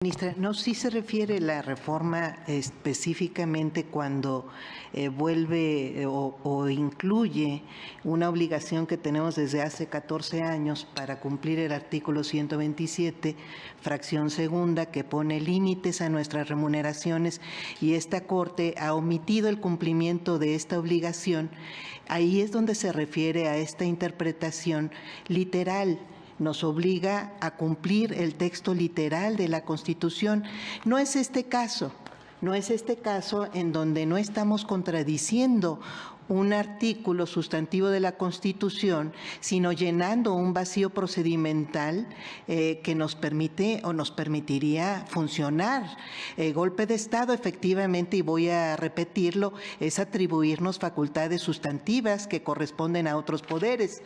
Ministra, no, sí se refiere la reforma específicamente cuando vuelve o incluye una obligación que tenemos desde hace 14 años para cumplir el artículo 127, fracción segunda, que pone límites a nuestras remuneraciones, y esta Corte ha omitido el cumplimiento de esta obligación. Ahí es donde se refiere a esta interpretación literal. Nos obliga a cumplir el texto literal de la Constitución. No es este caso en donde no estamos contradiciendo un artículo sustantivo de la Constitución, sino llenando un vacío procedimental que nos permite o nos permitiría funcionar. Golpe de Estado, efectivamente, y voy a repetirlo, es atribuirnos facultades sustantivas que corresponden a otros poderes.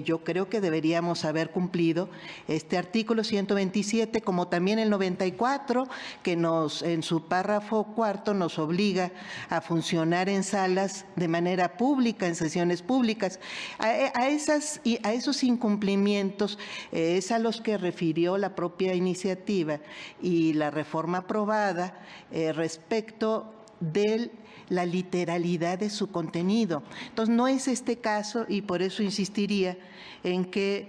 Yo creo que deberíamos haber cumplido este artículo 127, como también el 94, que en su párrafo cuarto nos obliga a funcionar en salas de manera pública, en sesiones públicas. A esos incumplimientos es a los que refirió la propia iniciativa y la reforma aprobada respecto de la literalidad de su contenido. Entonces, no es este caso, y por eso insistiría en que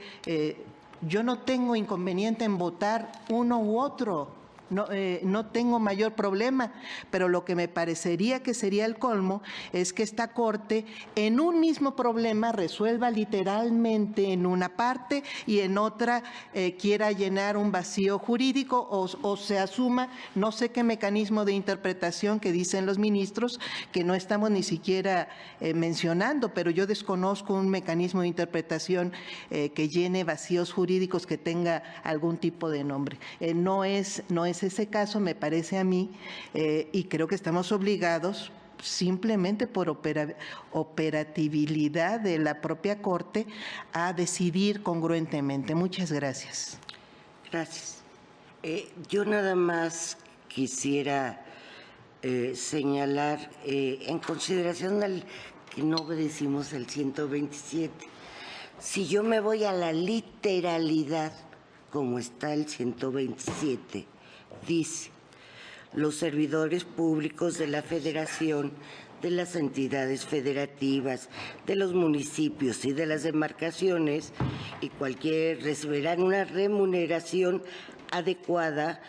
yo no tengo inconveniente en votar uno u otro. No tengo mayor problema, pero lo que me parecería que sería el colmo es que esta Corte en un mismo problema resuelva literalmente en una parte y en otra quiera llenar un vacío jurídico o se asuma no sé qué mecanismo de interpretación que dicen los ministros que no estamos ni siquiera mencionando, pero yo desconozco un mecanismo de interpretación que llene vacíos jurídicos que tenga algún tipo de nombre. No es ese caso, me parece a mí, y creo que estamos obligados simplemente por operatividad de la propia Corte a decidir congruentemente. Muchas gracias. Gracias. Yo nada más quisiera señalar, en consideración al que no obedecimos el 127, si yo me voy a la literalidad, como está el 127, dice: los servidores públicos de la Federación, de las entidades federativas, de los municipios y de las demarcaciones y recibirán una remuneración adecuada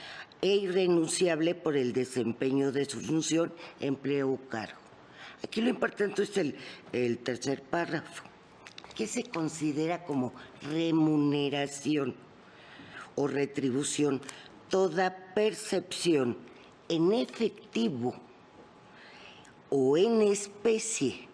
e irrenunciable por el desempeño de su función, empleo o cargo. Aquí lo importante es el tercer párrafo. ¿Qué se considera como remuneración o retribución? Toda percepción en efectivo o en especie,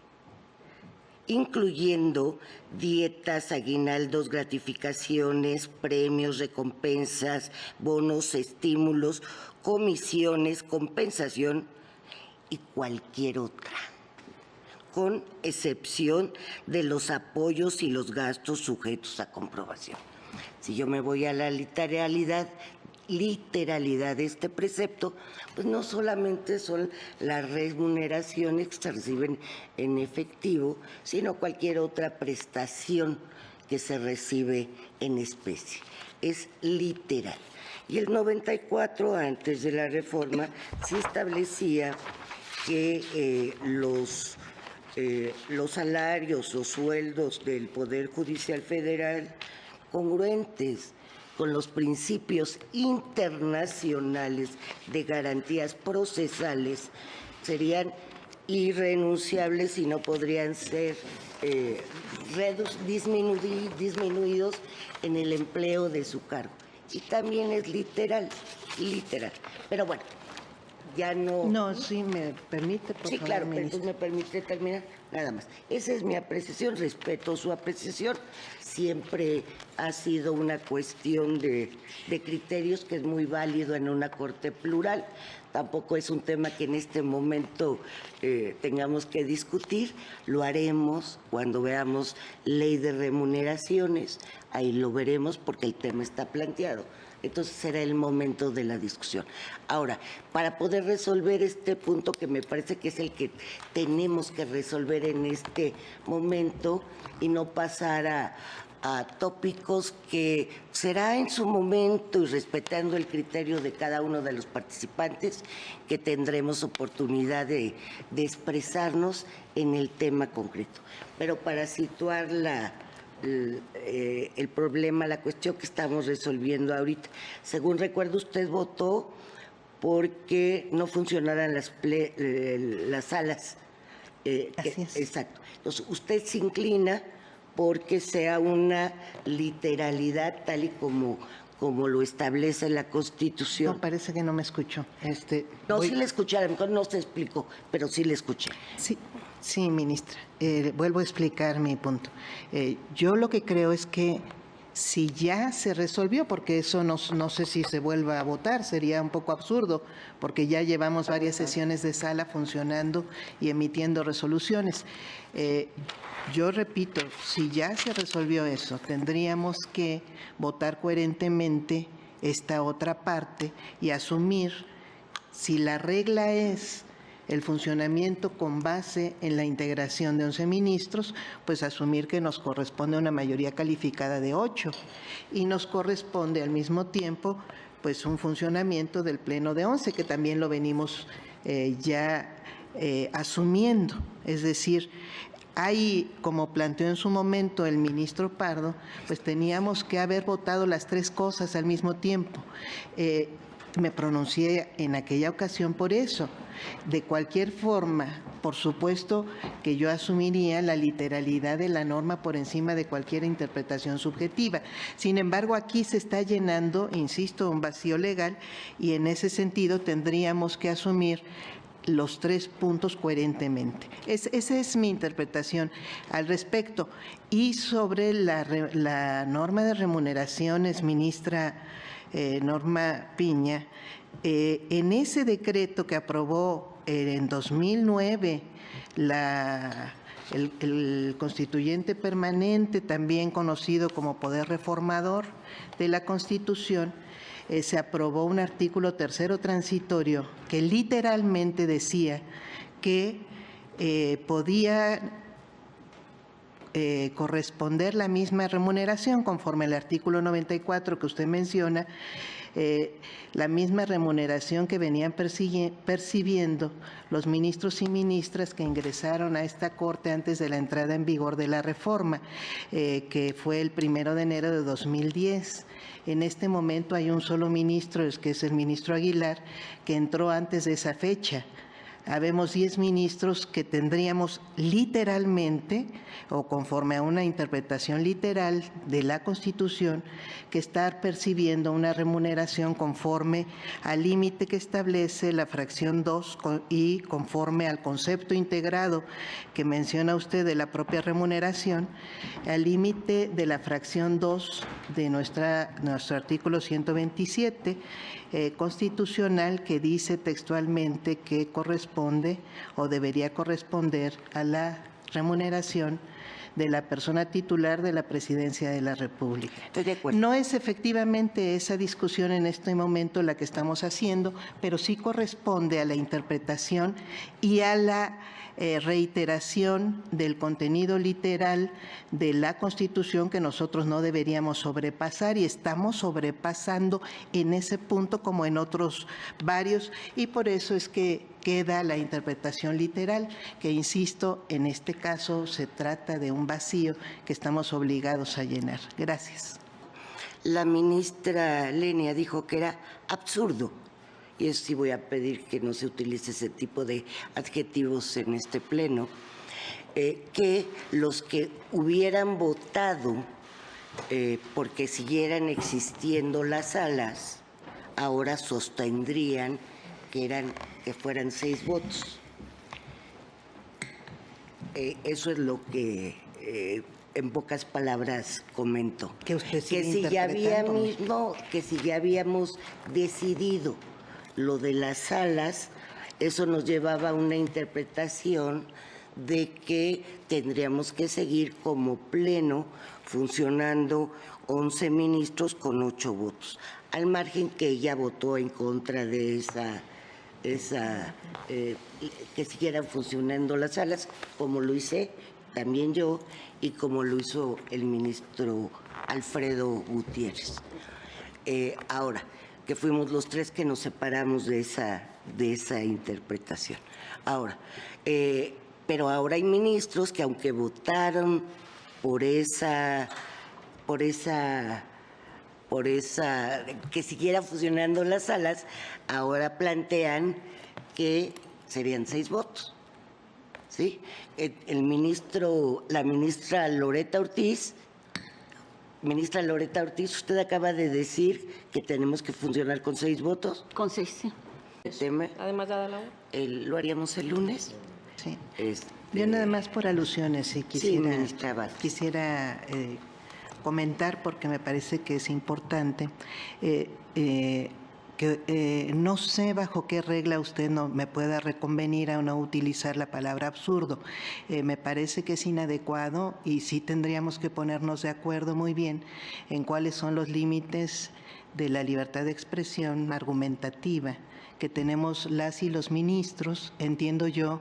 incluyendo dietas, aguinaldos, gratificaciones, premios, recompensas, bonos, estímulos, comisiones, compensación y cualquier otra, con excepción de los apoyos y los gastos sujetos a comprobación. Si yo me voy a la literalidad de este precepto, pues no solamente son las remuneraciones que se reciben en efectivo, sino cualquier otra prestación que se recibe en especie. Es literal. Y el 94, antes de la reforma, sí establecía que los salarios o sueldos del Poder Judicial Federal, congruentes con los principios internacionales de garantías procesales, serían irrenunciables y no podrían ser disminuidos en el empleo de su cargo. Y también es literal. Pero bueno, ya no... No, sí, me permite, por favor, sí, claro, pero ministra. me permite terminar, nada más. Esa es mi apreciación, respeto su apreciación. Siempre ha sido una cuestión de criterios que es muy válido en una Corte plural. Tampoco es un tema que en este momento tengamos que discutir. Lo haremos cuando veamos ley de remuneraciones. Ahí lo veremos porque el tema está planteado. Entonces será el momento de la discusión. Ahora, para poder resolver este punto, que me parece que es el que tenemos que resolver en este momento y no pasar a tópicos que será en su momento y respetando el criterio de cada uno de los participantes que tendremos oportunidad de expresarnos en el tema concreto. Pero para situar el problema, la cuestión que estamos resolviendo ahorita, según recuerdo, usted votó porque no funcionaran las salas. Así es. Exacto. Entonces, usted se inclina porque sea una literalidad tal y como lo establece la Constitución. No, parece que no me escuchó. No, sí le escuché, a lo mejor no se explicó, pero sí le escuché. Sí, ministra. Vuelvo a explicar mi punto. Yo lo que creo es que si ya se resolvió, porque eso no sé si se vuelva a votar, sería un poco absurdo, porque ya llevamos varias sesiones de sala funcionando y emitiendo resoluciones. Yo repito, si ya se resolvió eso, tendríamos que votar coherentemente esta otra parte y asumir si la regla es el funcionamiento con base en la integración de 11 ministros, pues asumir que nos corresponde una mayoría calificada de 8 y nos corresponde al mismo tiempo pues un funcionamiento del pleno de 11, que también lo venimos asumiendo. Es decir, como planteó en su momento el ministro Pardo, pues teníamos que haber votado las tres cosas al mismo tiempo. Me pronuncié en aquella ocasión por eso. De cualquier forma, por supuesto que yo asumiría la literalidad de la norma por encima de cualquier interpretación subjetiva. Sin embargo, aquí se está llenando, insisto, un vacío legal y en ese sentido tendríamos que asumir los tres puntos coherentemente. Esa es mi interpretación al respecto. Y sobre la norma de remuneraciones, ministra Norma Piña, en ese decreto que aprobó en 2009 el constituyente permanente, también conocido como Poder Reformador de la Constitución, se aprobó un artículo tercero transitorio que literalmente decía que podía corresponder la misma remuneración conforme al artículo 94 que usted menciona, la misma remuneración que venían percibiendo los ministros y ministras que ingresaron a esta Corte antes de la entrada en vigor de la reforma, que fue el 1 de enero de 2010. En este momento hay un solo ministro, que es el ministro Aguilar, que entró antes de esa fecha. Habemos 10 ministros que tendríamos literalmente, o conforme a una interpretación literal de la Constitución, que estar percibiendo una remuneración conforme al límite que establece la fracción 2 y conforme al concepto integrado que menciona usted de la propia remuneración, al límite de la fracción 2 de nuestro artículo 127 constitucional, que dice textualmente que corresponde o debería corresponder a la remuneración de la persona titular de la Presidencia de la República. Estoy de acuerdo. No es efectivamente esa discusión en este momento la que estamos haciendo, pero sí corresponde a la interpretación y a la reiteración del contenido literal de la Constitución que nosotros no deberíamos sobrepasar, y estamos sobrepasando en ese punto como en otros varios, y por eso es que queda la interpretación literal, que insisto, en este caso se trata de un vacío que estamos obligados a llenar. Gracias. La ministra Lenia dijo que era absurdo, y eso sí voy a pedir que no se utilice ese tipo de adjetivos en este pleno, que los que hubieran votado porque siguieran existiendo las salas, ahora sostendrían que fueran 6 votos. Eso es lo que en pocas palabras comento. Que usted sigue que si ya habíamos decidido lo de las salas, eso nos llevaba a una interpretación de que tendríamos que seguir como pleno funcionando 11 ministros con 8 votos, al margen que ella votó en contra de que siguieran funcionando las salas, como lo hice también yo y como lo hizo el ministro Alfredo Gutiérrez. Ahora, que fuimos los tres que nos separamos de esa interpretación. Ahora, pero ahora hay ministros que aunque votaron por esa que siguiera funcionando las salas, ahora plantean que serían 6 votos. ¿Sí? La ministra Loretta Ortiz, usted acaba de decir que tenemos que funcionar con 6 votos. Con 6, sí. Además, dada la hora. ¿Lo haríamos el lunes? Sí. Yo nada más por alusiones, si quisiera comentar, porque me parece que es importante, no sé bajo qué regla usted no me pueda reconvenir a no utilizar la palabra absurdo. Me parece que es inadecuado y sí tendríamos que ponernos de acuerdo muy bien en cuáles son los límites de la libertad de expresión argumentativa que tenemos las y los ministros. Entiendo yo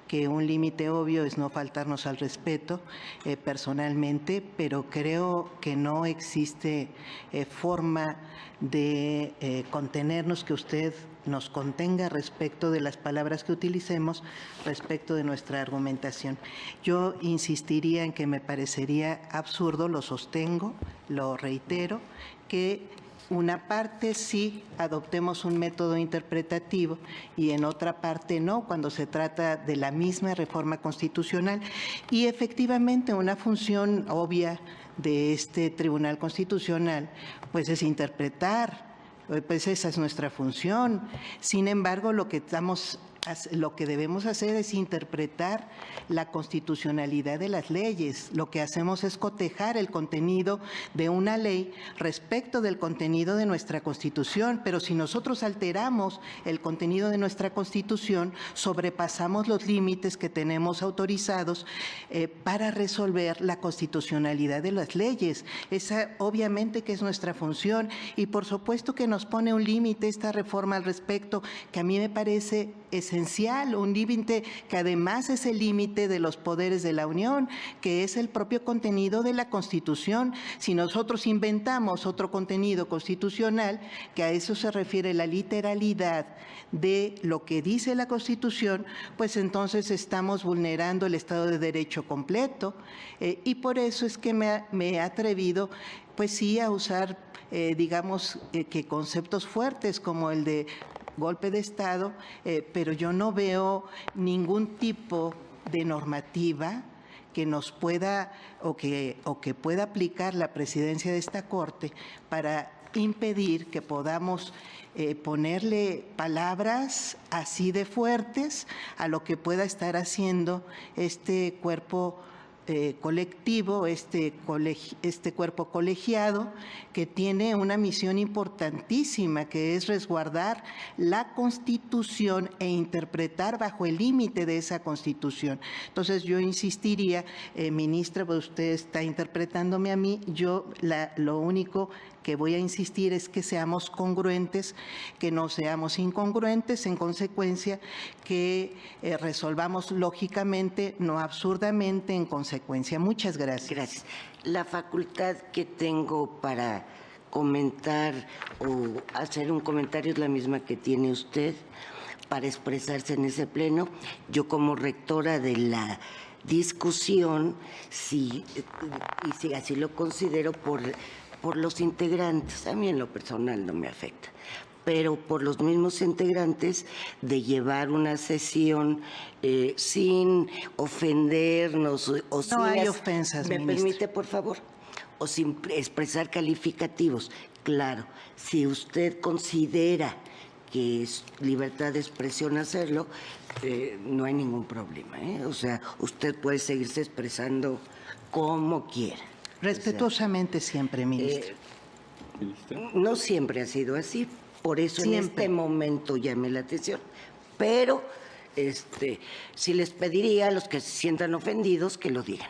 que un límite obvio es no faltarnos al respeto personalmente, pero creo que no existe forma de contenernos, que usted nos contenga respecto de las palabras que utilicemos, respecto de nuestra argumentación. Yo insistiría en que me parecería absurdo, lo sostengo, lo reitero, que una parte sí adoptemos un método interpretativo y en otra parte no, cuando se trata de la misma reforma constitucional. Y efectivamente una función obvia de este Tribunal Constitucional pues es interpretar, pues esa es nuestra función. Sin embargo, lo que debemos hacer es interpretar la constitucionalidad de las leyes. Lo que hacemos es cotejar el contenido de una ley respecto del contenido de nuestra Constitución, pero si nosotros alteramos el contenido de nuestra Constitución, sobrepasamos los límites que tenemos autorizados para resolver la constitucionalidad de las leyes. Esa obviamente que es nuestra función y por supuesto que nos pone un límite esta reforma al respecto, que a mí me parece esencial, un límite que además es el límite de los poderes de la Unión, que es el propio contenido de la Constitución. Si nosotros inventamos otro contenido constitucional, que a eso se refiere la literalidad de lo que dice la Constitución, pues entonces estamos vulnerando el Estado de Derecho completo, y por eso es que me he atrevido, pues sí, a usar, digamos, que conceptos fuertes como el de golpe de Estado, pero yo no veo ningún tipo de normativa que nos pueda o que pueda aplicar la presidencia de esta Corte para impedir que podamos ponerle palabras así de fuertes a lo que pueda estar haciendo este cuerpo colectivo, este cuerpo colegiado, que tiene una misión importantísima, que es resguardar la Constitución e interpretar bajo el límite de esa Constitución. Entonces yo insistiría, ministra, pues usted está interpretándome a mí, yo lo único que voy a insistir es que seamos congruentes, que no seamos incongruentes, en consecuencia que resolvamos lógicamente, no absurdamente, en consecuencia. Muchas gracias. Gracias. La facultad que tengo para comentar o hacer un comentario es la misma que tiene usted para expresarse en ese pleno. Yo como rectora de la discusión, sí, y si así lo considero por los integrantes, a mí en lo personal no me afecta, pero por los mismos integrantes, de llevar una sesión sin ofendernos o sin... No hay ofensas, ¿Me ministra. permite, por favor? O sin expresar calificativos. Claro, si usted considera que es libertad de expresión hacerlo, no hay ningún problema, ¿eh? O sea, usted puede seguirse expresando como quiera. Respetuosamente siempre, ministra. No siempre ha sido así, por eso Siempre. en este momento llamé la atención, pero sí les pediría a los que se sientan ofendidos que lo digan.